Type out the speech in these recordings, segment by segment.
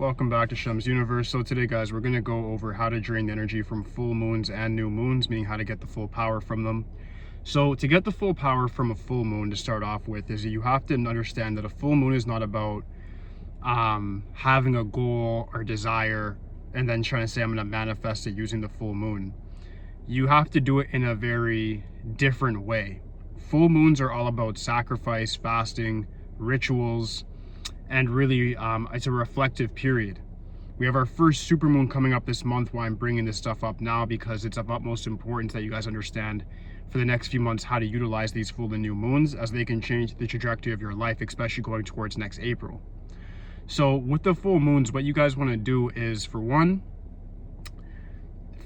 Welcome back to Shem's Universe. So today, guys, we're going to go over how to drain the energy from full moons and new moons, meaning how to get the full power from them. So to get the full power from a full moon, to start off with, is you have to understand that a full moon is not about having a goal or desire and then trying to say I'm going to manifest it using the full moon. You have to do it in a very different way. Full moons are all about sacrifice, fasting, rituals, and really it's a reflective period. We have our first supermoon coming up this month, why I'm bringing this stuff up now, because it's of utmost importance that you guys understand for the next few months how to utilize these full and new moons, as they can change the trajectory of your life, especially going towards next April. So with the full moons, what you guys want to do is, for one,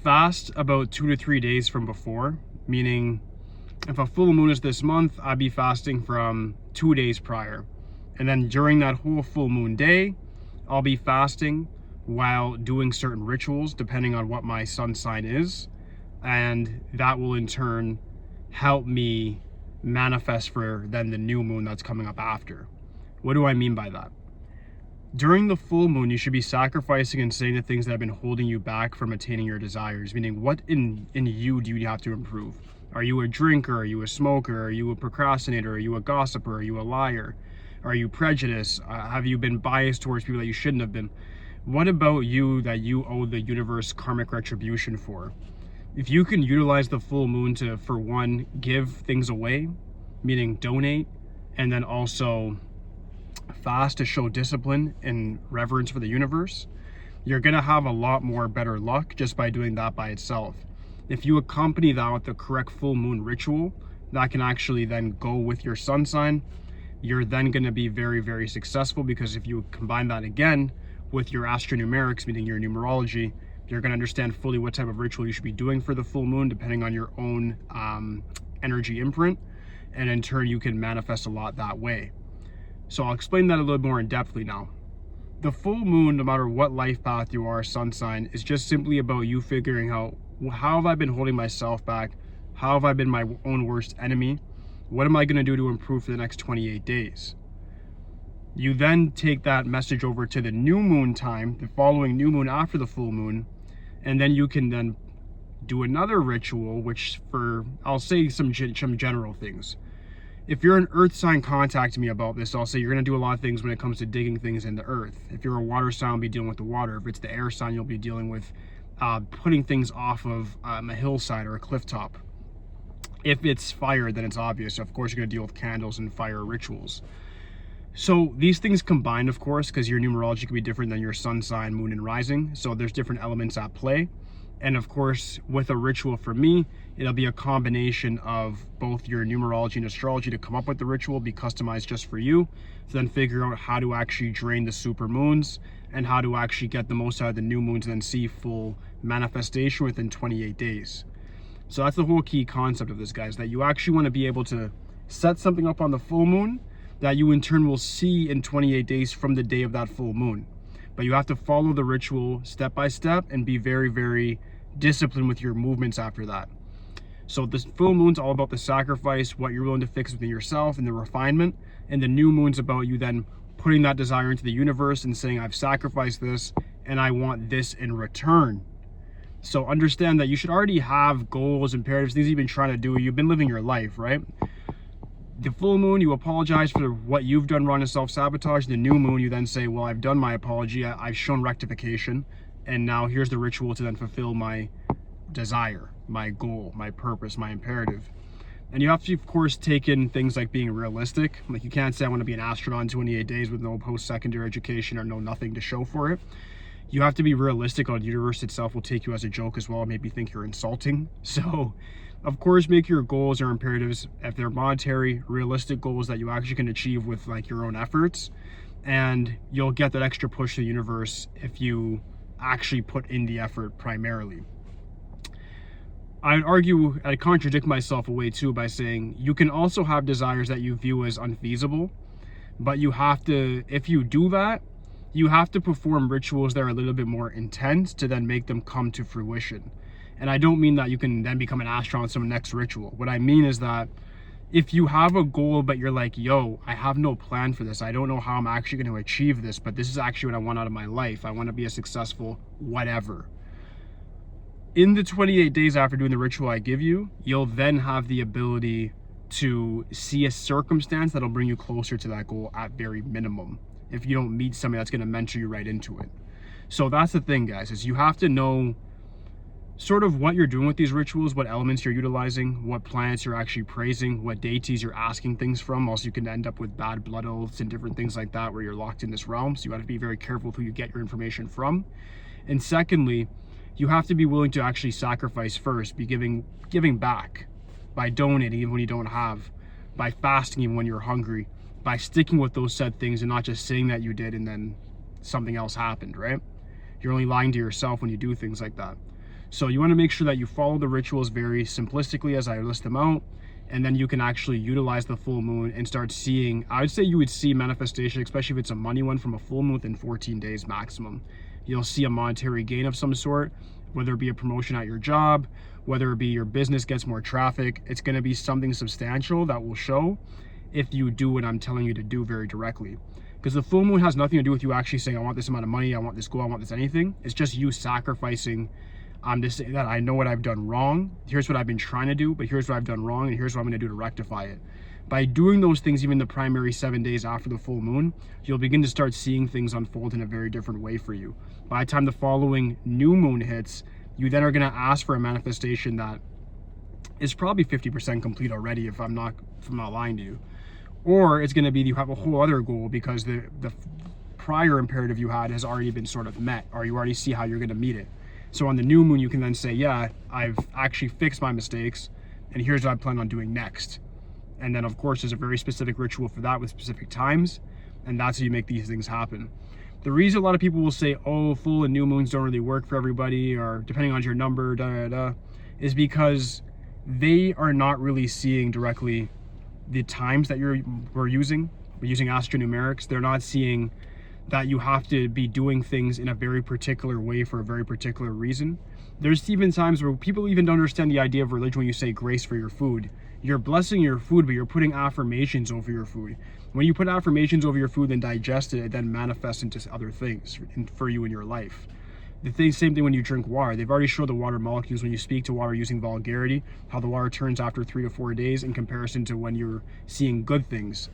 fast about 2 to 3 days from before, meaning if a full moon is this month, I'd be fasting from 2 days prior. And then during that whole full moon day, I'll be fasting while doing certain rituals, depending on what my sun sign is. And that will in turn help me manifest for then the new moon that's coming up after. What do I mean by that? During the full moon, you should be sacrificing and saying the things that have been holding you back from attaining your desires, meaning what in you do you have to improve? Are you a drinker? Are you a smoker? Are you a procrastinator? Are you a gossiper? Are you a liar? Are you prejudiced? Have you been biased towards people that you shouldn't have been? What about you that you owe the universe karmic retribution for? If you can utilize the full moon to, for one, give things away, meaning donate, and then also fast to show discipline and reverence for the universe, you're gonna have a lot more better luck just by doing that by itself. If you accompany that with the correct full moon ritual, that can actually then go with your sun sign, you're then going to be very, very successful, because if you combine that again with your astronumerics, meaning your numerology, you're going to understand fully what type of ritual you should be doing for the full moon, depending on your own energy imprint. And in turn, you can manifest a lot that way. So I'll explain that a little more in depthly now. The full moon, no matter what life path you are, sun sign, is just simply about you figuring out, how have I been holding myself back? How have I been my own worst enemy? What am I going to do to improve for the next 28 days? You then take that message over to the new moon time, the following new moon after the full moon, and then you can then do another ritual, which I'll say some general things. If you're an earth sign contacting me about this, I'll say you're going to do a lot of things when it comes to digging things in the earth. If you're a water sign, you'll be dealing with the water. If it's the air sign, you'll be dealing with putting things off of a hillside or a cliff top. If it's fire, then it's obvious. Of course, you're going to deal with candles and fire rituals. So these things combined, of course, because your numerology can be different than your sun sign, moon, and rising. So there's different elements at play. And of course, with a ritual for me, it'll be a combination of both your numerology and astrology to come up with the ritual, be customized just for you, to then figure out how to actually drain the super moons and how to actually get the most out of the new moons and then see full manifestation within 28 days. So that's the whole key concept of this, guys, that you actually want to be able to set something up on the full moon that you in turn will see in 28 days from the day of that full moon. But you have to follow the ritual step by step and be very, very disciplined with your movements after that. So this full moon's all about the sacrifice, what you're willing to fix within yourself, and the refinement. And the new moon's about you then putting that desire into the universe and saying, I've sacrificed this and I want this in return. So understand that you should already have goals, imperatives, things you've been trying to do. You've been living your life, right? The full moon, you apologize for what you've done wrong and self-sabotage. The new moon, you then say, well, I've done my apology. I've shown rectification. And now here's the ritual to then fulfill my desire, my goal, my purpose, my imperative. And you have to, of course, take in things like being realistic. Like, you can't say I want to be an astronaut in 28 days with no post-secondary education or no nothing to show for it. You have to be realistic, or the universe itself will take you as a joke as well, maybe think you're insulting. So, of course, make your goals or imperatives, if they're monetary, realistic goals that you actually can achieve with like your own efforts. And you'll get that extra push to the universe if you actually put in the effort primarily. I'd argue, I'd contradict myself away too by saying you can also have desires that you view as unfeasible, but you have to, if you do that, you have to perform rituals that are a little bit more intense to then make them come to fruition. And I don't mean that you can then become an astronaut in some next ritual. What I mean is that If you have a goal, but you're like, yo, I have no plan for this. I don't know how I'm actually going to achieve this, but this is actually what I want out of my life. I want to be a successful whatever. In the 28 days after doing the ritual I give you, you'll then have the ability to see a circumstance that'll bring you closer to that goal at very minimum, if you don't meet somebody that's going to mentor you right into it. So that's the thing, guys, is you have to know sort of what you're doing with these rituals, what elements you're utilizing, what planets you're actually praising, what deities you're asking things from. Also, you can end up with bad blood oaths and different things like that where you're locked in this realm. So you have to be very careful with who you get your information from. And secondly, you have to be willing to actually sacrifice first, be giving back by donating even when you don't have, by fasting even when you're hungry, by sticking with those said things and not just saying that you did and then something else happened, right? You're only lying to yourself when you do things like that. So you want to make sure that you follow the rituals very simplistically as I list them out, and then you can actually utilize the full moon and start seeing, I would say you would see manifestation, especially if it's a money one, from a full moon within 14 days maximum. You'll see a monetary gain of some sort, whether it be a promotion at your job, whether it be your business gets more traffic. It's going to be something substantial that will show if you do what I'm telling you to do very directly. Because the full moon has nothing to do with you actually saying, I want this amount of money, I want this goal, I want this anything. It's just you sacrificing. I'm just saying that I know what I've done wrong. Here's what I've been trying to do, but here's what I've done wrong, and here's what I'm going to do to rectify it. By doing those things, even the primary 7 days after the full moon, you'll begin to start seeing things unfold in a very different way for you. By the time the following new moon hits, you then are going to ask for a manifestation that is probably 50% complete already, if I'm not lying to you. Or it's going to be you have a whole other goal because the prior imperative you had has already been sort of met, or you already see how you're going to meet it. So on the new moon, you can then say, yeah, I've actually fixed my mistakes, and here's what I plan on doing next. And then, of course, there's a very specific ritual for that with specific times, and that's how you make these things happen. The reason a lot of people will say, oh, full and new moons don't really work for everybody, or depending on your number, is because they are not really seeing directly the times that we're using astronumerics. They're not seeing that you have to be doing things in a very particular way for a very particular reason. There's even times where people even don't understand the idea of religion when you say grace for your food. You're blessing your food, but you're putting affirmations over your food. When you put affirmations over your food and digest it, it then manifests into other things for you in your life. Same thing when you drink water. They've already showed the water molecules when you speak to water using vulgarity, how the water turns after 3 to 4 days in comparison to when you're seeing good things.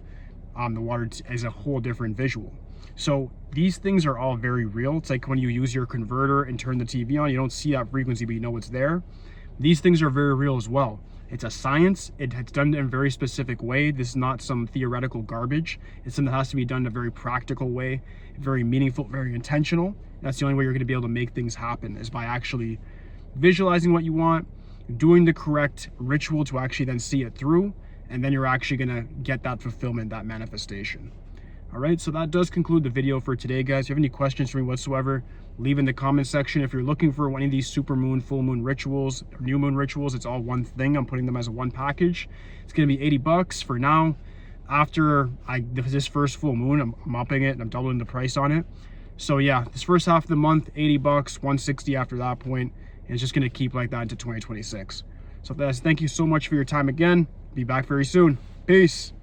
The water is a whole different visual. So these things are all very real. It's like when you use your converter and turn the TV on, you don't see that frequency, but you know it's there. These things are very real as well. It's a science. It's done in a very specific way. This is not some theoretical garbage. It's something that has to be done in a very practical way, very meaningful, very intentional. That's the only way you're going to be able to make things happen, is by actually visualizing what you want, doing the correct ritual to actually then see it through, and then you're actually going to get that fulfillment, that manifestation. All right, so that does conclude the video for today, guys. If you have any questions for me whatsoever, leave in the comment section. If you're looking for one of these super moon, full moon rituals, new moon rituals, it's all one thing. I'm putting them as a one package. It's going to be $80 for now. After this first full moon, I'm upping it and I'm doubling the price on it. So yeah, this first half of the month, $80, $160 after that point, and it's just going to keep like that into 2026. So guys, thank you so much for your time again. Be back very soon. Peace.